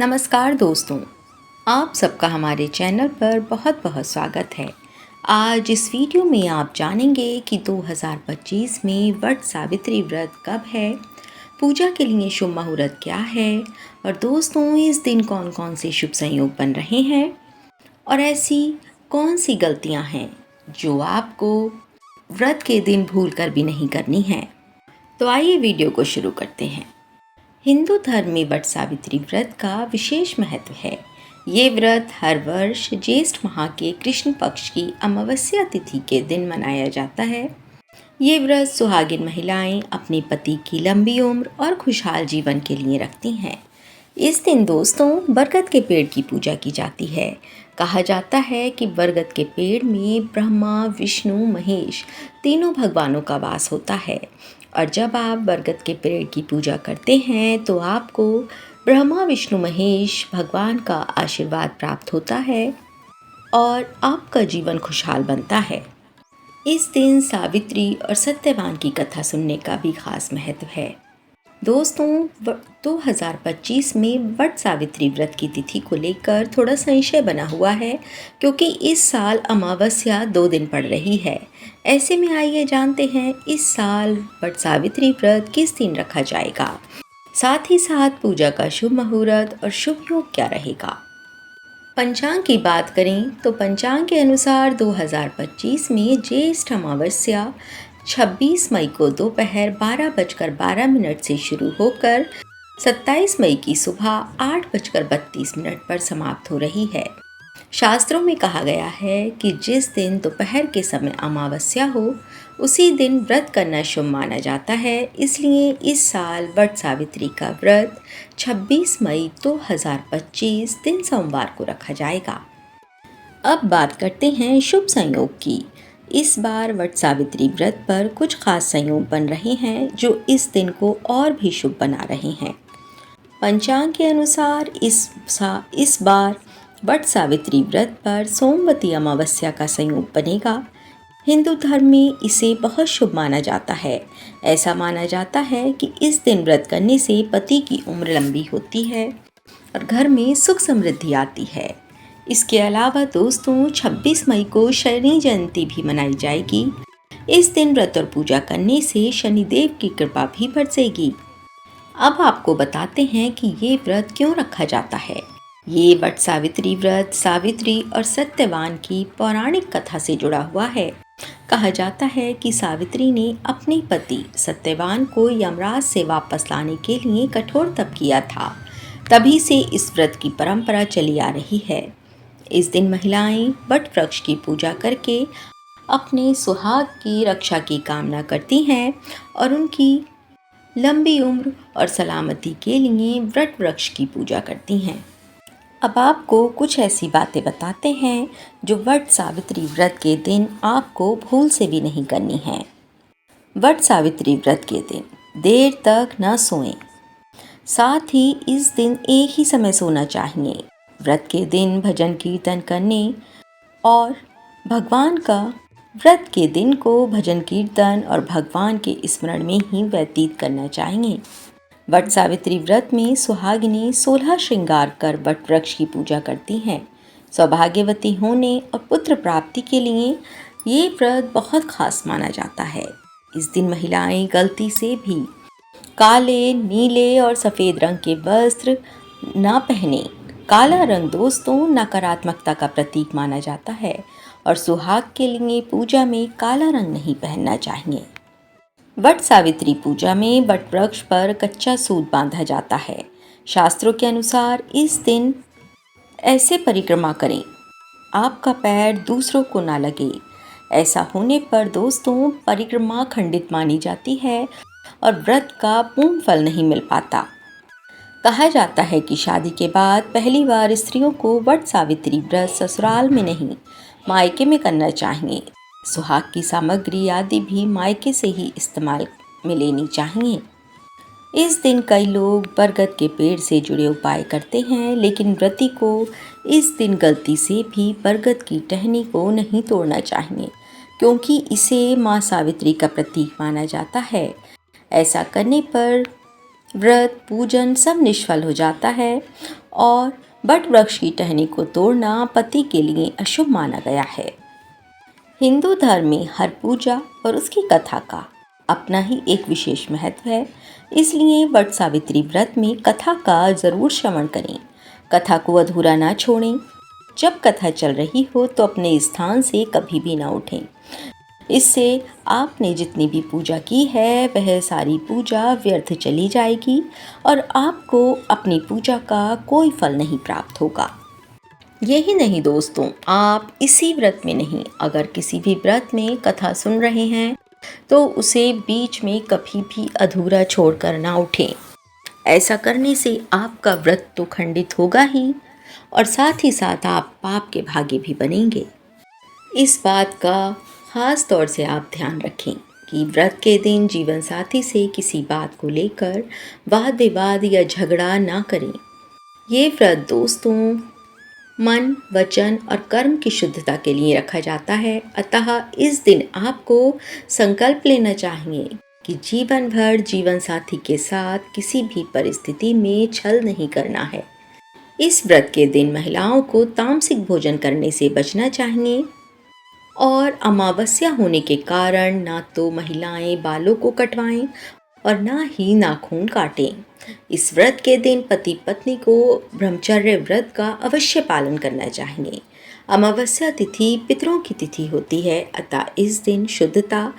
नमस्कार दोस्तों, आप सबका हमारे चैनल पर बहुत बहुत स्वागत है। आज इस वीडियो में आप जानेंगे कि 2025 में वट सावित्री व्रत कब है, पूजा के लिए शुभ मुहूर्त क्या है और दोस्तों इस दिन कौन कौन से शुभ संयोग बन रहे हैं और ऐसी कौन सी गलतियां हैं जो आपको व्रत के दिन भूल कर भी नहीं करनी है। तो आइए वीडियो को शुरू करते हैं। हिंदू धर्म में वट सावित्री व्रत का विशेष महत्व है। ये व्रत हर वर्ष ज्येष्ठ माह के कृष्ण पक्ष की अमावस्या तिथि के दिन मनाया जाता है। ये व्रत सुहागिन महिलाएं अपने पति की लंबी उम्र और खुशहाल जीवन के लिए रखती हैं। इस दिन दोस्तों बरगद के पेड़ की पूजा की जाती है। कहा जाता है कि बरगद के पेड़ में ब्रह्मा, विष्णु, महेश तीनों भगवानों का वास होता है और जब आप बरगद के पेड़ की पूजा करते हैं तो आपको ब्रह्मा, विष्णु, महेश भगवान का आशीर्वाद प्राप्त होता है और आपका जीवन खुशहाल बनता है। इस दिन सावित्री और सत्यवान की कथा सुनने का भी खास महत्व है। दोस्तों 2025 में वट सावित्री व्रत की तिथि को लेकर थोड़ा संशय बना हुआ है क्योंकि इस साल अमावस्या 2 दिन पड़ रही है। ऐसे में आइए जानते हैं इस साल वट सावित्री व्रत किस दिन रखा जाएगा, साथ ही साथ पूजा का शुभ मुहूर्त और शुभ योग क्या रहेगा। पंचांग की बात करें तो पंचांग के अनुसार 2025 में ज्येष्ठ अमावस्या 26 मई को दोपहर 12:12 से शुरू होकर 27 मई की सुबह 8:32 पर समाप्त हो रही है। शास्त्रों में कहा गया है कि जिस दिन दोपहर के समय अमावस्या हो उसी दिन व्रत करना शुभ माना जाता है। इसलिए इस साल वट सावित्री का व्रत 26 मई 2025 दिन सोमवार को रखा जाएगा। अब बात करते हैं शुभ संयोग की। इस बार वट सावित्री व्रत पर कुछ खास संयोग बन रहे हैं जो इस दिन को और भी शुभ बना रहे हैं। पंचांग के अनुसार इस बार वट सावित्री व्रत पर सोमवती अमावस्या का संयोग बनेगा। हिंदू धर्म में इसे बहुत शुभ माना जाता है। ऐसा माना जाता है कि इस दिन व्रत करने से पति की उम्र लंबी होती है और घर में सुख समृद्धि आती है। इसके अलावा दोस्तों 26 मई को शनि जयंती भी मनाई जाएगी। इस दिन व्रत और पूजा करने से शनिदेव की कृपा भी बरसेगी। अब आपको बताते हैं कि ये व्रत क्यों रखा जाता है। ये वट सावित्री व्रत सावित्री और सत्यवान की पौराणिक कथा से जुड़ा हुआ है। कहा जाता है कि सावित्री ने अपने पति सत्यवान को यमराज से वापस लाने के लिए कठोर तप किया था। तभी से इस व्रत की परंपरा चली आ रही है। इस दिन महिलाएं वट वृक्ष की पूजा करके अपने सुहाग की रक्षा की कामना करती हैं और उनकी लंबी उम्र और सलामती के लिए वट वृक्ष की पूजा करती हैं। अब आपको कुछ ऐसी बातें बताते हैं जो वट सावित्री व्रत के दिन आपको भूल से भी नहीं करनी है। वट सावित्री व्रत के दिन देर तक न सोएं। साथ ही इस दिन एक ही समय सोना चाहिए। व्रत के दिन भजन कीर्तन करने और भगवान का व्रत के दिन को भजन कीर्तन और भगवान के स्मरण में ही व्यतीत करना चाहिए। वट सावित्री व्रत में सुहागिनें 16 श्रृंगार कर वट वृक्ष की पूजा करती हैं। सौभाग्यवती होने और पुत्र प्राप्ति के लिए ये व्रत बहुत खास माना जाता है। इस दिन महिलाएं गलती से भी काले, नीले और सफ़ेद रंग के वस्त्र ना पहने। काला रंग दोस्तों नकारात्मकता का प्रतीक माना जाता है और सुहाग के लिए पूजा में काला रंग नहीं पहनना चाहिए। वट सावित्री पूजा में वट वृक्ष पर कच्चा सूत बांधा जाता है। शास्त्रों के अनुसार इस दिन ऐसे परिक्रमा करें आपका पैर दूसरों को ना लगे। ऐसा होने पर दोस्तों परिक्रमा खंडित मानी जाती है और व्रत का पूर्ण फल नहीं मिल पाता। कहा जाता है कि शादी के बाद पहली बार स्त्रियों को वट सावित्री व्रत ससुराल में नहीं मायके में करना चाहिए। सुहाग की सामग्री आदि भी मायके से ही इस्तेमाल में लेनी चाहिए। इस दिन कई लोग बरगद के पेड़ से जुड़े उपाय करते हैं, लेकिन व्रती को इस दिन गलती से भी बरगद की टहनी को नहीं तोड़ना चाहिए क्योंकि इसे माँ सावित्री का प्रतीक माना जाता है। ऐसा करने पर व्रत पूजन सब निष्फल हो जाता है और बट वृक्ष की टहनी को तोड़ना पति के लिए अशुभ माना गया है। हिंदू धर्म में हर पूजा और उसकी कथा का अपना ही एक विशेष महत्व है, इसलिए वट सावित्री व्रत में कथा का ज़रूर श्रवण करें। कथा को अधूरा ना छोड़ें। जब कथा चल रही हो तो अपने स्थान से कभी भी ना उठें। इससे आपने जितनी भी पूजा की है वह सारी पूजा व्यर्थ चली जाएगी और आपको अपनी पूजा का कोई फल नहीं प्राप्त होगा। यही नहीं दोस्तों, आप इसी व्रत में नहीं, अगर किसी भी व्रत में कथा सुन रहे हैं तो उसे बीच में कभी भी अधूरा छोड़कर ना उठें। ऐसा करने से आपका व्रत तो खंडित होगा ही और साथ ही साथ आप पाप के भागी भी बनेंगे। इस बात का ख़ास तौर से आप ध्यान रखें कि व्रत के दिन जीवन साथी से किसी बात को लेकर वाद विवाद या झगड़ा ना करें। ये व्रत दोस्तों मन, वचन और कर्म की शुद्धता के लिए रखा जाता है। अतः इस दिन आपको संकल्प लेना चाहिए कि जीवन भर जीवन साथी के साथ किसी भी परिस्थिति में छल नहीं करना है। इस व्रत के दिन महिलाओं को तामसिक भोजन करने से बचना चाहिए और अमावस्या होने के कारण ना तो महिलाएं बालों को कटवाएं और ना ही नाखून काटें। इस व्रत के दिन पति पत्नी को ब्रह्मचर्य व्रत का अवश्य पालन करना चाहिए। अमावस्या तिथि पितरों की तिथि होती है, अतः इस दिन शुद्धता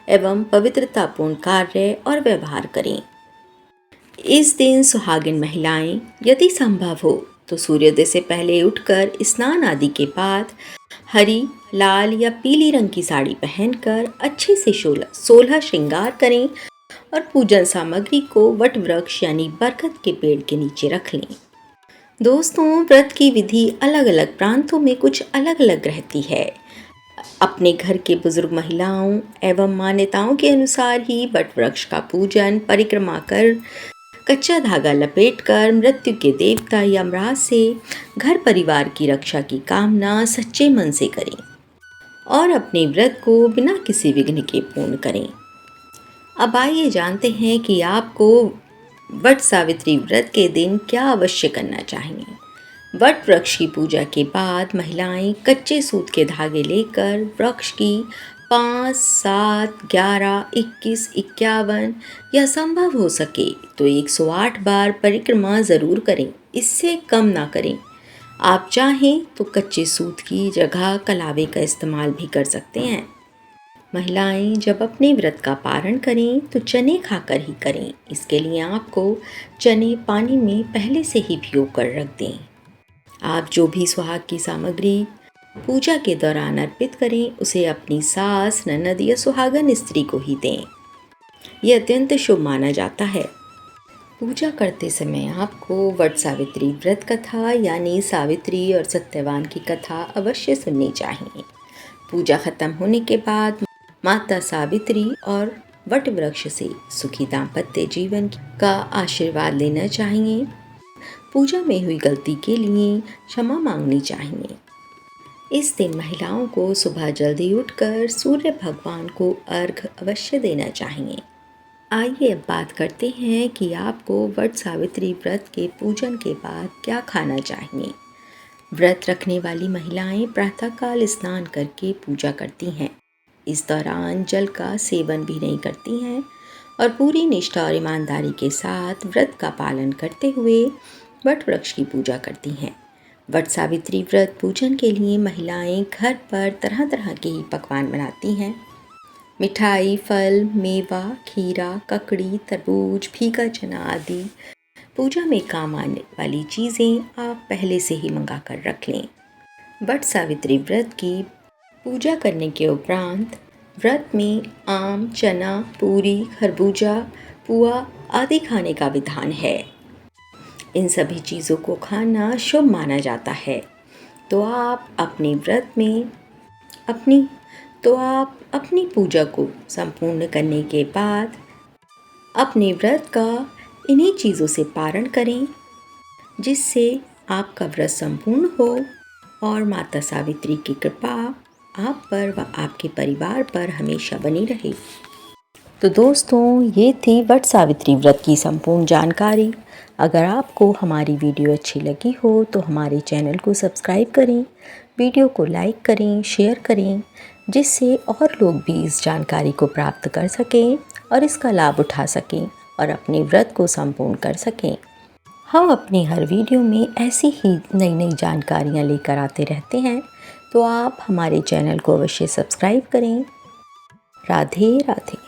एवं पवित्रतापूर्ण कार्य और व्यवहार करें। इस दिन सुहागिन महिलाएं यदि संभव हो तो सूर्योदय से पहले उठकर स्नान आदि के बाद हरी, लाल या पीली रंग की साड़ी पहनकर अच्छे से 16 श्रृंगार करें और पूजन सामग्री को वट वृक्ष यानी बरगद के पेड़ के नीचे रख लें। दोस्तों, व्रत की विधि अलग अलग प्रांतों में कुछ अलग अलग रहती है। अपने घर के बुजुर्ग महिलाओं एवं मान्यताओं के अनुसार ही वट वृक्ष का पूजन परिक्रमा कर कच्चा धागा लपेटकर मृत्यु के देवता यमराज से घर परिवार की रक्षा की कामना सच्चे मन से करें और अपने व्रत को बिना किसी विघ्न के पूर्ण करें। अब आइए जानते हैं कि आपको वट सावित्री व्रत के दिन क्या अवश्य करना चाहिए। वट वृक्ष की पूजा के बाद महिलाएं कच्चे सूत के धागे लेकर वृक्ष की 5, 7, 11, 21, 51 या संभव हो सके तो 108 बार परिक्रमा ज़रूर करें, इससे कम ना करें। आप चाहें तो कच्चे सूत की जगह कलावे का इस्तेमाल भी कर सकते हैं। महिलाएं जब अपने व्रत का पारण करें तो चने खाकर ही करें। इसके लिए आपको चने पानी में पहले से ही भिगो कर रख दें। आप जो भी सुहाग की सामग्री पूजा के दौरान अर्पित करें उसे अपनी सास, ननद या सुहागन स्त्री को ही दें। यह अत्यंत शुभ माना जाता है। पूजा करते समय आपको वट सावित्री व्रत कथा यानी सावित्री और सत्यवान की कथा अवश्य सुननी चाहिए। पूजा खत्म होने के बाद माता सावित्री और वट वृक्ष से सुखी दाम्पत्य जीवन का आशीर्वाद लेना चाहिए। पूजा में हुई गलती के लिए क्षमा मांगनी चाहिए। इस दिन महिलाओं को सुबह जल्दी उठकर सूर्य भगवान को अर्घ्य अवश्य देना चाहिए। आइए अब बात करते हैं कि आपको वट सावित्री व्रत के पूजन के बाद क्या खाना चाहिए। व्रत रखने वाली महिलाएं प्रातःकाल स्नान करके पूजा करती हैं। इस दौरान जल का सेवन भी नहीं करती हैं और पूरी निष्ठा और ईमानदारी के साथ व्रत का पालन करते हुए वट वृक्ष की पूजा करती हैं। वट सावित्री व्रत पूजन के लिए महिलाएं घर पर तरह तरह के ही पकवान बनाती हैं। मिठाई, फल, मेवा, खीरा, ककड़ी, तरबूज, भीगा चना आदि पूजा में काम आने वाली चीज़ें आप पहले से ही मंगा कर रख लें। वट सावित्री व्रत की पूजा करने के उपरांत व्रत में आम, चना, पूरी, खरबूजा, पुआ आदि खाने का विधान है। इन सभी चीज़ों को खाना शुभ माना जाता है। तो आप अपने व्रत में अपनी पूजा को संपूर्ण करने के बाद अपने व्रत का इन्हीं चीज़ों से पारण करें, जिससे आपका व्रत संपूर्ण हो और माता सावित्री की कृपा आप पर व आपके परिवार पर हमेशा बनी रहे। तो दोस्तों, ये थी वट सावित्री व्रत की संपूर्ण जानकारी। अगर आपको हमारी वीडियो अच्छी लगी हो तो हमारे चैनल को सब्सक्राइब करें, वीडियो को लाइक करें, शेयर करें, जिससे और लोग भी इस जानकारी को प्राप्त कर सकें और इसका लाभ उठा सकें और अपने व्रत को संपूर्ण कर सकें। हम अपनी हर वीडियो में ऐसी ही नई नई जानकारियाँ लेकर आते रहते हैं, तो आप हमारे चैनल को अवश्य सब्सक्राइब करें। राधे राधे।